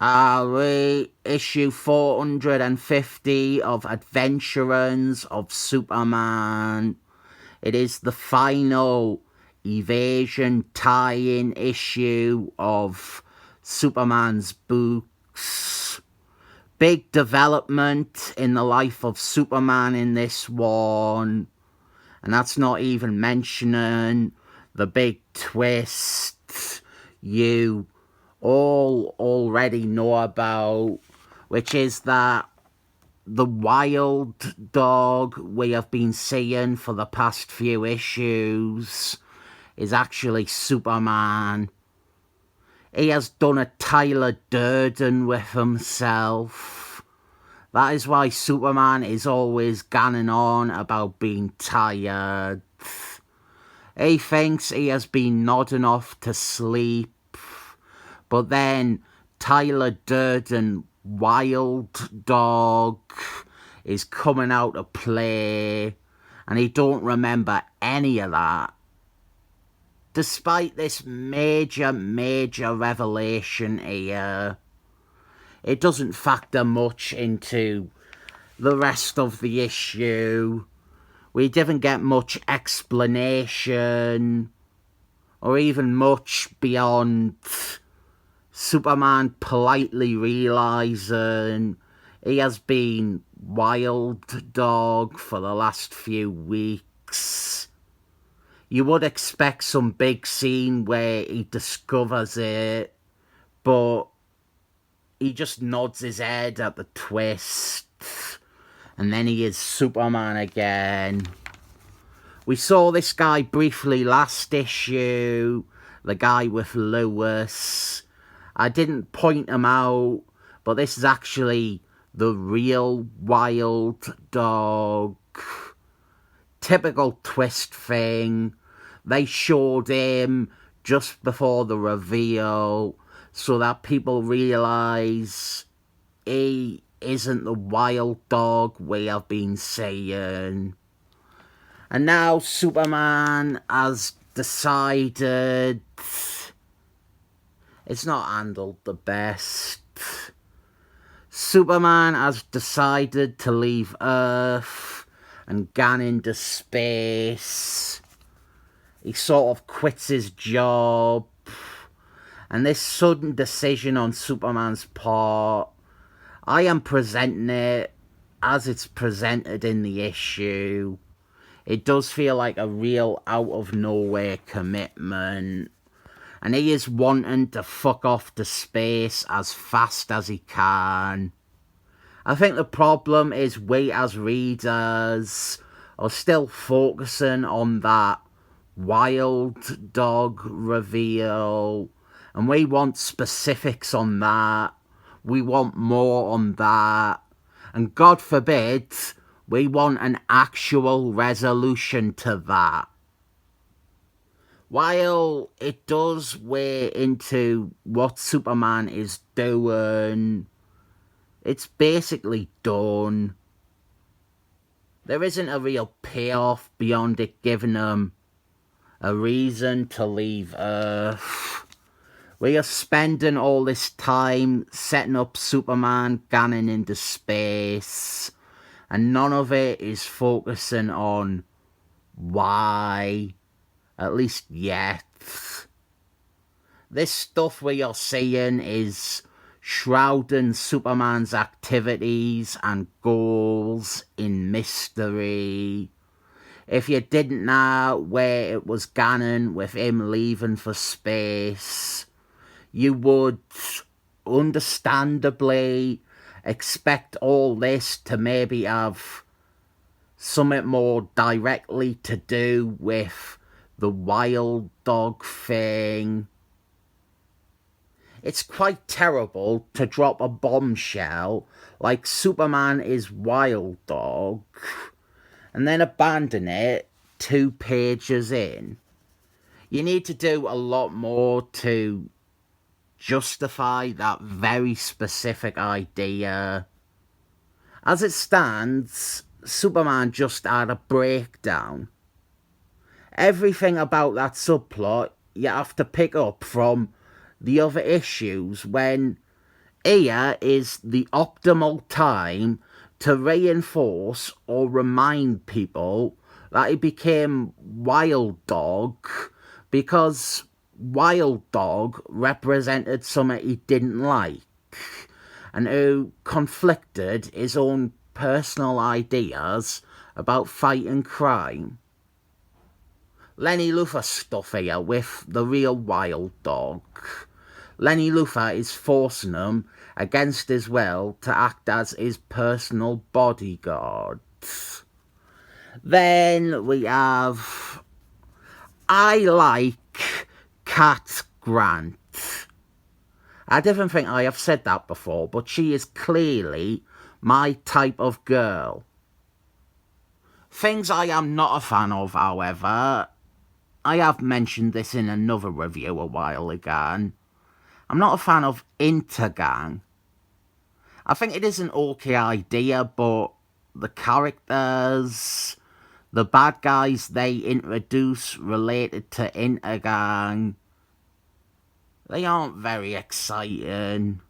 Issue 450 of Adventurers of Superman. It is the final evasion tie-in issue of Superman's books. Big development in the life of Superman in this one. And that's not even mentioning the big twist you all already know about, which is that the wild dog we have been seeing for the past few issues is actually Superman. He has done a Tyler Durden with himself. That is why Superman is always ganning on about being tired. He thinks he has been nodding off to sleep, but then Tyler Durden, Wild Dog, is coming out to play, and he don't remember any of that. Despite this major revelation here, it doesn't factor much into the rest of the issue. We didn't get much explanation, or even much beyond Superman politely realising he has been Wild Dog for the last few weeks. You would expect some big scene where he discovers it, but he just nods his head at the twist, and then he is Superman again. We saw this guy briefly last issue, the guy with Lewis. I didn't point him out, but this is actually the real Wild Dog. Typical twist thing. They showed him just before the reveal so that people realise he isn't the Wild Dog we have been seeing. And now Superman has decided it's not handled the best. Superman has decided to leave Earth and gone into space. He sort of quits his job. And this sudden decision on Superman's part, I am presenting it as it's presented in the issue. It does feel like a real out-of-nowhere commitment. And he is wanting to fuck off to space as fast as he can. I think the problem is we as readers are still focusing on that Wild Dog reveal. And we want specifics on that. We want more on that. And God forbid, we want an actual resolution to that. While it does weigh into what Superman is doing, it's basically done. There isn't a real payoff beyond it giving him a reason to leave Earth. We are spending all this time setting up Superman gunning into space, and none of it is focusing on why. At least yet. This stuff we are seeing is shrouding Superman's activities and goals in mystery. If you didn't know where it was going with him leaving for space, you would understandably expect all this to maybe have something more directly to do with the Wild Dog thing. It's quite terrible to drop a bombshell like Superman is Wild Dog and then abandon it 2 pages in. You need to do a lot more to justify that very specific idea. As it stands, Superman just had a breakdown. Everything about that subplot you have to pick up from the other issues when Here is the optimal time to reinforce or remind people that he became Wild Dog because Wild Dog represented something he didn't like and who conflicted his own personal ideas about fighting crime. Lenny Luthor stuff here with the real Wild Dog. Lenny Luthor is forcing him against his will to act as his personal bodyguard. Then we have I like Cat Grant. I don't think I have said that before, but she is clearly my type of girl. Things I am not a fan of, however, I have mentioned this in another review a while ago. I'm not a fan of Intergang. I think it is an okay idea, but the characters, the bad guys they introduce related to Intergang, they aren't very exciting.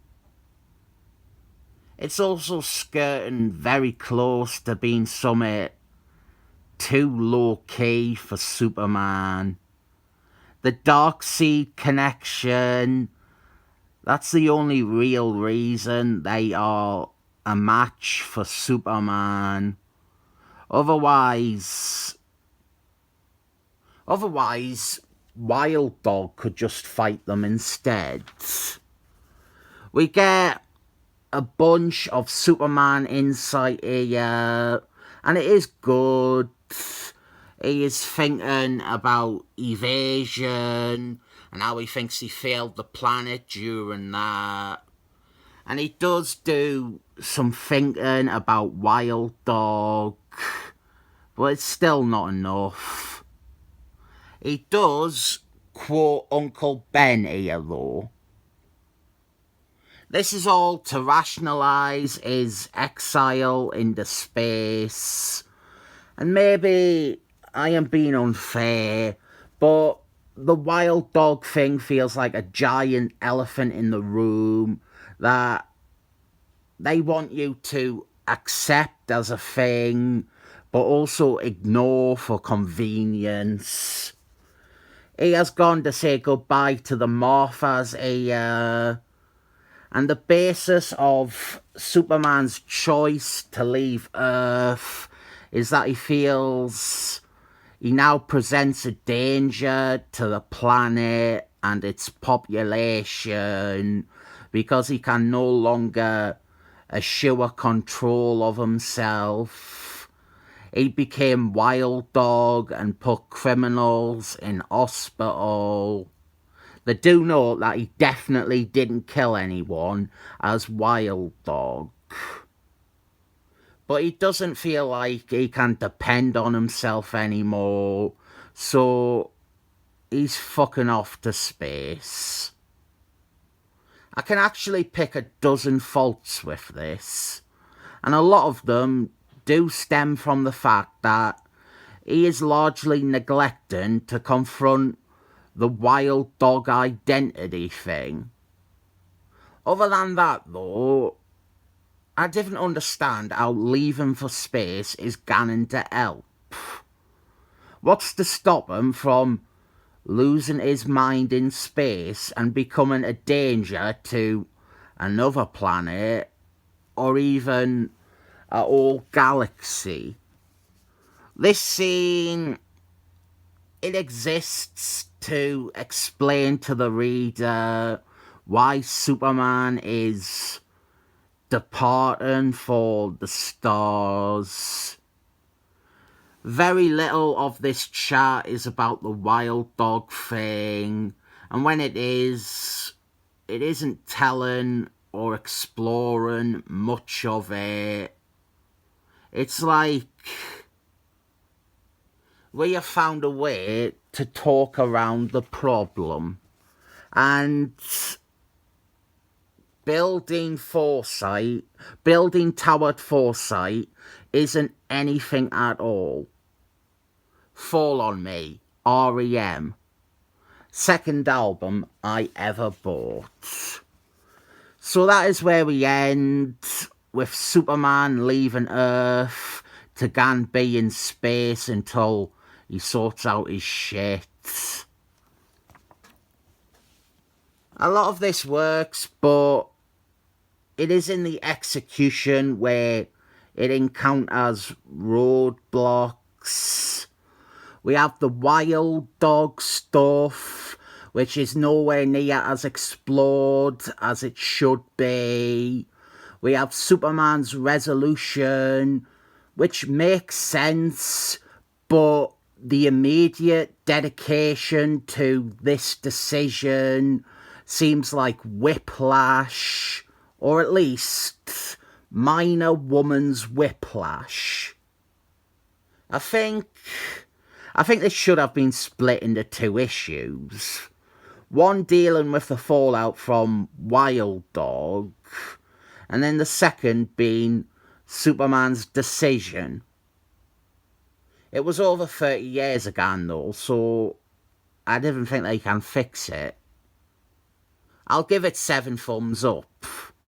It's also skirting very close to being something too low-key for Superman. The Darkseid connection, that's the only real reason they are a match for Superman. Otherwise, Wild Dog could just fight them instead. We get a bunch of Superman insight here, and it is good. He is thinking about evasion and how he thinks he failed the planet during that. And he does do some thinking about Wild Dog, but it's still not enough. He does quote Uncle Ben here though. This is all to rationalise his exile into space. And maybe I am being unfair, but the Wild Dog thing feels like a giant elephant in the room that they want you to accept as a thing, but also ignore for convenience. He has gone to say goodbye to the Marthas here. And the basis of Superman's choice to leave Earth is that he feels he now presents a danger to the planet and its population because he can no longer assure control of himself. He became Wild Dog and put criminals in hospital. They do know that he definitely didn't kill anyone as Wild Dog. But he doesn't feel like he can depend on himself anymore, so he's fucking off to space. I can actually pick a dozen faults with this, and a lot of them do stem from the fact that he is largely neglecting to confront the Wild Dog identity thing. Other than that, though, I didn't understand how leaving for space is going to help. What's to stop him from losing his mind in space and becoming a danger to another planet or even a whole galaxy? This scene, it exists to explain to the reader why Superman is departing for the stars. Very little of this chat is about the Wild Dog thing, and when it is, it isn't telling or exploring much of it. It's like we have found a way to talk around the problem, and building toward foresight isn't anything at all. Fall on Me, R.E.M. Second album I ever bought. So that is where we end, with Superman leaving Earth to go and be in space until he sorts out his shit. A lot of this works, but it is in the execution where it encounters roadblocks. We have the wild dog stuff, which is nowhere near as explored as it should be. We have Superman's resolution, which makes sense, but the immediate dedication to this decision seems like whiplash, or at least minor woman's whiplash. I think this should have been split into 2 issues. One dealing with the fallout from Wild Dog, and then the second being Superman's decision. It was over 30 years ago though, so I didn't think they can fix it. I'll give it 7 thumbs up.